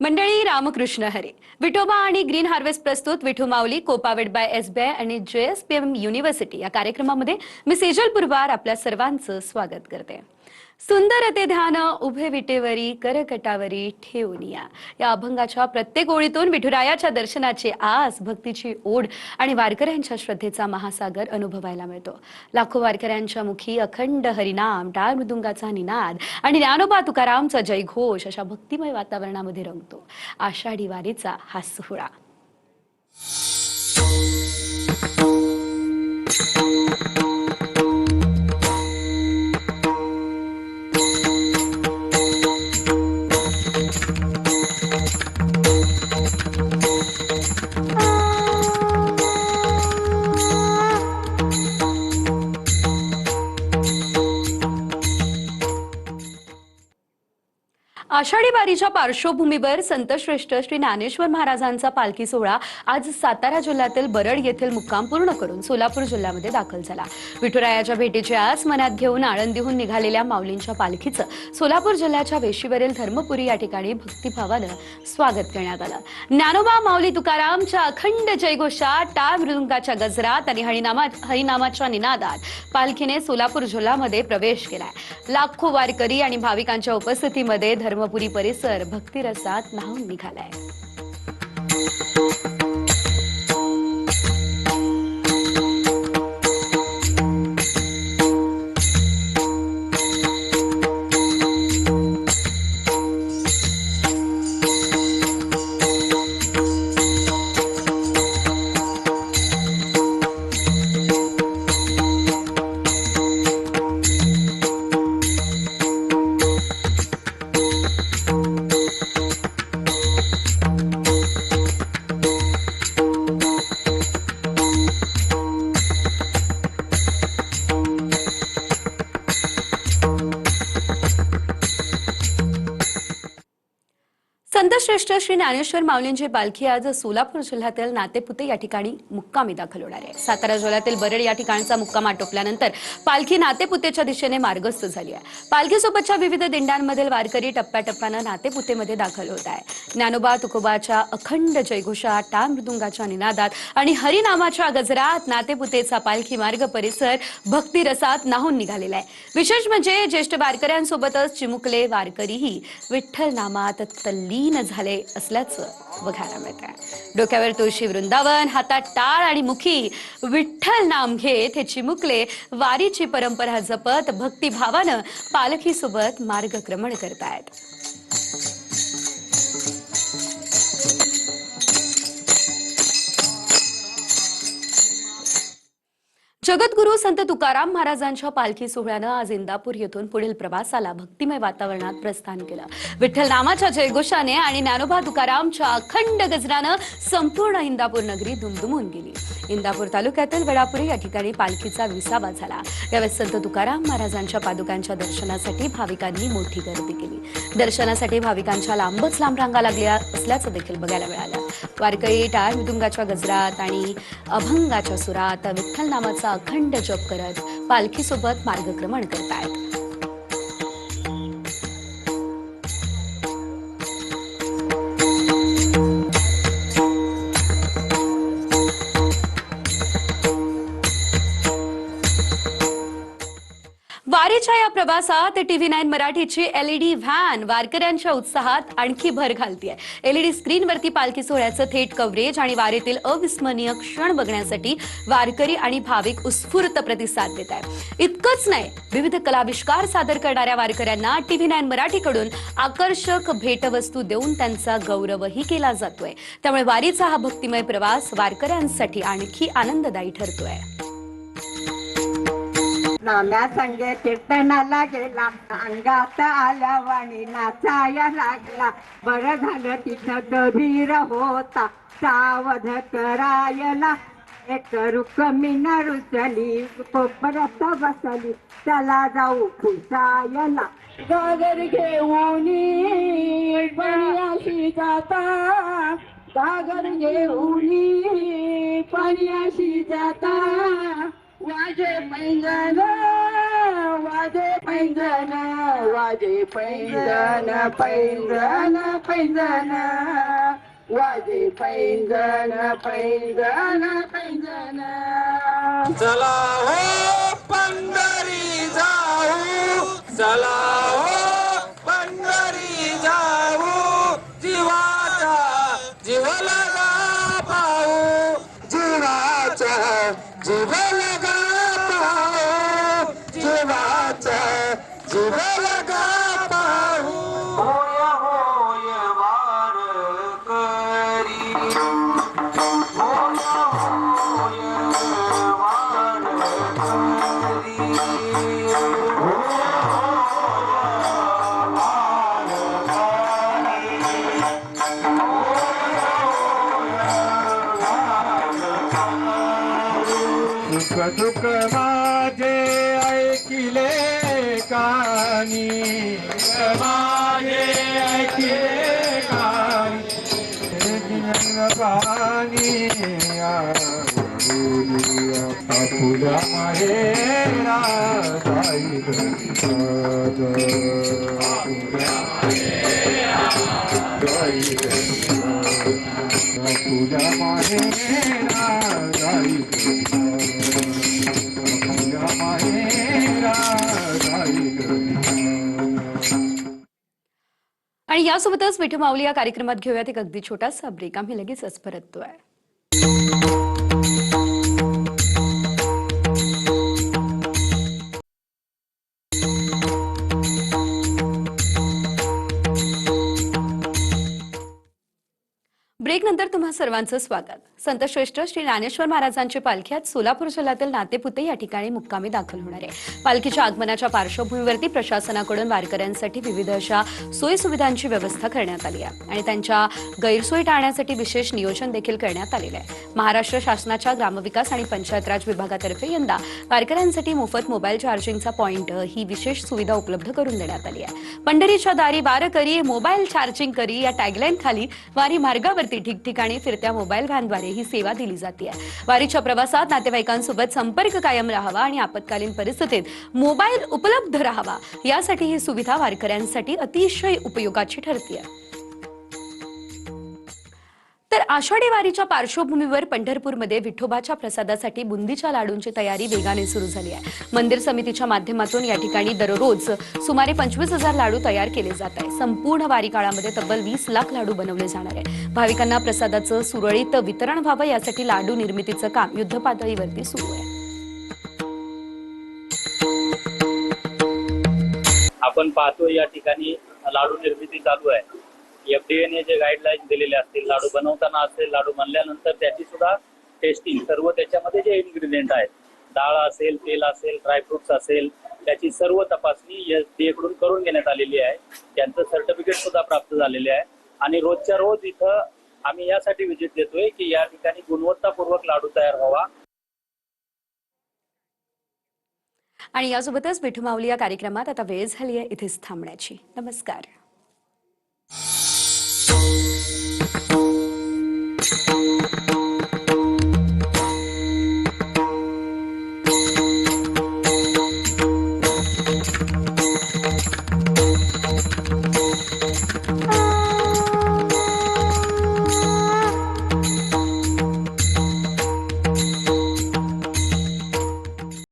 मंडळी रामकृष्ण हरे. विठोबा आणि ग्रीन हार्वेस्ट प्रस्तुत विठू माऊली कोपावेड बाय एसबीआय आणि JSPM युनिव्हर्सिटी या कार्यक्रमामध्ये मी सेजल पुरवार आपल्या सर्वांचं स्वागत करते. सुंदर ते ध्यान उभे विटेवरी करकटावरी ठेवूनिया या अभंगाच्या प्रत्येक ओळीतून विठुरायाच्या दर्शनाची आस, भक्तीची ओढ आणि वारकऱ्यांच्या श्रद्धेचा महासागर अनुभवायला मिळतो. लाखो वारकऱ्यांच्या मुखी अखंड हरिनाम, टाळ मृदुंगाचा निनाद आणि ज्ञानोबा तुकारामचा जयघोष अशा भक्तिमय वातावरणामध्ये रंगतो आषाढी वारीचा हा सोहळा. आषाढी वारीच्या पार्श्वभूमीवर संतश्रेष्ठ श्री ज्ञानेश्वर महाराजांचा पालखी सोहळा आज सातारा जिल्ह्यातील बरड येथील मुक्काम पूर्ण करून सोलापूर जिल्ह्यामध्ये दाखल झाला. विठुरायाच्या भेटीची आस मनात घेऊन आळंदीहून निघालेल्या माऊलींच्या पालखीचं सोलापूर जिल्ह्याच्या वेशीवरील धर्मपुरी या ठिकाणी भक्तिभावानं स्वागत करण्यात आलं. ज्ञानोबा माऊली तुकारामच्या अखंड जयघोषात, टाळ मृदुंगाच्या गजरात आणि हरिनामाच्या निनादात पालखीने सोलापूर जिल्ह्यामध्ये प्रवेश केलाय. लाखो वारकरी आणि भाविकांच्या उपस्थितीमध्ये धर्मपुरी परिसर भक्तिरसात न्हाऊन निघालाय. संतश्रेष्ठ श्री ज्ञानेश्वर माऊलींची पालखी आज सोलापूर जिल्ह्यातील नातेपुते या ठिकाणी मुक्कामी दाखल होणार आहे. सातारा जिल्ह्यातील बरड या ठिकाणचा मुक्काम आटोपल्यानंतर पालखी नातेपुतेच्या दिशेने मार्गस्थ झाली आहे. पालखीसोबतच्या विविध दिंड्यांमधील वारकरी टप्प्याटप्प्यानं नातेपुतेमध्ये दाखल होत आहे. ज्ञानोबा तुकोबाच्या अखंड जयघोषात, टाळ मृदुंगाच्या निनादात आणि हरिनामाच्या गजरात नातेपुतेचा पालखी मार्ग परिसर भक्तिरसात न्हाऊन निघालेला आहे. विशेष म्हणजे ज्येष्ठ वारकऱ्यांसोबतच चिमुकले वारकरीही विठ्ठल नामात तल्लीन झाले असल्याचं बघायला मिळतंय. डोक्यावर तुळशी वृंदावन, हातात टाळ आणि मुखी विठ्ठल नाम घेत हे चिमुकले वारीची परंपरा जपत भक्तिभावानं पालखीसोबत मार्गक्रमण करतायत. जगद्गुरु संत तुकाराम महाराजांच्या पालखी सोहळ्यानं आज इंदापूर येथून पुढील प्रवासाला भक्तिमय वातावरणात प्रस्थान केलं. विठ्ठल नामाच्या जयघोषाने आणि ज्ञानोबा तुकारामच्या अखंड गजरानं संपूर्ण इंदापूर नगरी दुमदुमून गेली. इंदापूर तालुक्यातील वेळापुरी या ठिकाणी पालखीचा विसावा झाला. यावेळी संत तुकाराम महाराजांच्या पादुकांच्या दर्शनासाठी भाविकांनी मोठी गर्दी केली. दर्शनासाठी भाविकांच्या लांबच लांब रांगा लागल्या असल्याचं देखील बघायला मिळालं. वारकरी टाळ मृदुंगाच्या गजरात आणि अभंगाच्या सुरात विठ्ठल नामाचा अखंड जप करत पालखीसोबत मार्गक्रमण करतायत. वारीच्या या प्रवासात TV9 मराठीची LED व्हॅन वारकऱ्यांच्या उत्साहात आणखी भर घालतीये. LED स्क्रीनवरती पालखी सोहळ्याचं थेट कव्हरेज आणि वारीतील अविस्मरणीय क्षण बघण्यासाठी वारकरी आणि भाविक उत्स्फूर्त प्रतिसाद देत आहेत. इतकंच नाही, विविध कलाविष्कार सादर करणाऱ्या वारकऱ्यांना TV9 मराठीकडून आकर्षक भेटवस्तू देऊन त्यांचा गौरवही केला जातोय. त्यामुळे वारीचा हा भक्तिमय प्रवास वारकऱ्यांसाठी आणखी आनंददायी ठरतोय. नाम्या संगे कीर्तनाला गेला, अंगात आल्या वाणी नाचाया लागला. बरं झालं तिथं गभीर होता, सावध करायला. एक रुक्मिण रुचली, कोपऱ्यात बसली, चला जाऊ खुशायला. गागर घेऊन पाण्याशी जाता, गागर घेऊन पाण्याशी जाता. वाजे पैंजण वाजे पैंजण वाजे पैंजण पैंजण पैंजण वाजे पैंजण पैंजण पैंजण चला हो पंढरी जाऊ चला हो पंढरी जाऊ जीवाचा जीव लगा पाहू जीवाचा जीव लगा पाहू जीवाचा जीव लगा पाहू होय होय वार करी होय होय वार करी सुख दुःख माझे ऐकिले कानी माझे ऐकिले कानी पाणी फुला माहेरा जाई फुला माहेरा जाई आणि यासोबतच विठू माऊली या कार्यक्रमात घेऊयात एक अगदी छोटासा ब्रेक. आम्ही लगेचच परततोय. ब्रेक नंतर तुम्हा सर्वांचं स्वागत. संतश्रेष्ठ श्री ज्ञानेश्वर महाराजांची पालखी आज सोलापूर जिल्ह्यातील नातेपुते या ठिकाणी मुक्कामी दाखल होणार आहे. पालखीच्या आगमनाच्या पार्श्वभूमीवरती प्रशासनाकडून वारकऱ्यांसाठी विविध अशा सोयी सुविधांची व्यवस्था करण्यात आली आहे आणि त्यांच्या गैरसोयी टाळण्यासाठी विशेष नियोजन देखील करण्यात आलेले आहे. महाराष्ट्र शासनाच्या ग्रामविकास आणि पंचायत राज विभागातर्फे यंदा वारकऱ्यांसाठी मोफत मोबाईल चार्जिंगचा पॉइंट ही विशेष सुविधा उपलब्ध करून देण्यात आली आहे. पंढरीच्या दारी वार करी मोबाईल चार्जिंग करी या टॅगलाईन खाली वारी मार्गावरती ठिकठिकाणी फिरत्या मोबाईल व्हॅनद्वारे ही सेवा दिली जाते. वारीच्या प्रवासात नातेवाईकांसोबत संपर्क कायम राहावा आणि आपत्कालीन परिस्थितीत मोबाईल उपलब्ध राहावा यासाठी ही सुविधा वारकऱ्यांसाठी अतिशय उपयोगाची ठरते. तर आषाढी वारीच्या पार्श्वभूमीवर पंढरपूरमध्ये विठोबाच्या प्रसादासाठी बुंदीच्या लाडूंची तयारी वेगाने सुरू झाली आहे. मंदिर समितीच्या माध्यमातून या ठिकाणी दररोज सुमारे 25,000 लाडू तयार केले जात आहे. संपूर्ण वारी काळामध्ये तब्बल 20 लाख लाडू बनवले जाणार आहे. भाविकांना प्रसादाचं सुरळीत वितरण व्हावं यासाठी लाडू निर्मितीचं काम युद्धपातळीवरती सुरू आहे. आपण पाहतो या ठिकाणी लाडू निर्मिती चालू आहे. एफडीएने जे गाईडलाईन दिलेले असतील, लाडू बनवताना असेल, लाडू बनल्यानंतर त्याची सुद्धा टेस्टिंग, सर्व त्याच्यामध्ये जे इन्ग्रेडियंट आहेत, डाळ असेल, तेल असेल, ड्रायफ्रुट्स असेल, त्याची सर्व तपासणी एफडीए कडून करून घेण्यात आलेली आहे. त्यांचं सर्टिफिकेट सुद्धा प्राप्त झालेले आहे आणि रोजच्या रोज इथं आम्ही यासाठी व्हिजिट देतोय की या ठिकाणी गुणवत्तापूर्वक लाडू तयार व्हावा. आणि यासोबतच विठू माऊली या कार्यक्रमात आता वेळ झाली आहे इथेच थांबण्याची. नमस्कार.